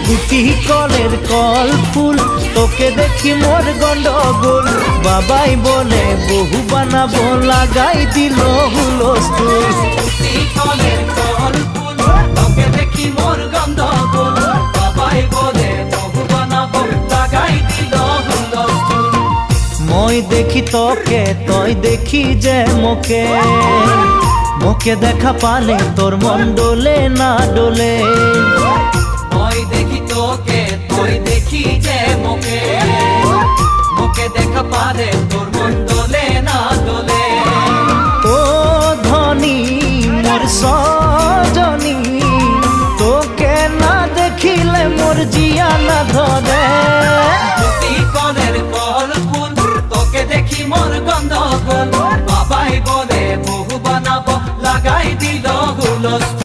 দুটি কলের কল ফুল, তোকে দেখি মোর গন্ডগোল। বাবাই বলে বহু বানাবো, লাগাই দিল হুলস্থুল। দুটি কলের কল ফুল, তোকে দেখি মোর গন্ডগোল। বাবাই বলে বহু বানাবো, লাগাই দিল হুলস্থুল। মই দেখি তোকে, তই দেখি যে মোকে, মোকে দেখা পালে তোর মন ডোলে না ডোলে। মই দেখি তোকে, তুই দেখি যে মোকে, মোকে দেখা পারে তোর মন দোলে না দোলে। ও ধনী মোর সজনী, তোকে না দেখিলে মোর জিয়া না ধরে। দুটি কলের কল ফুল, তোকে দেখি মোর গন্ডগোল। বাবাই বলে বহু বানাবো, লাগাই দিল হুলস্থুল।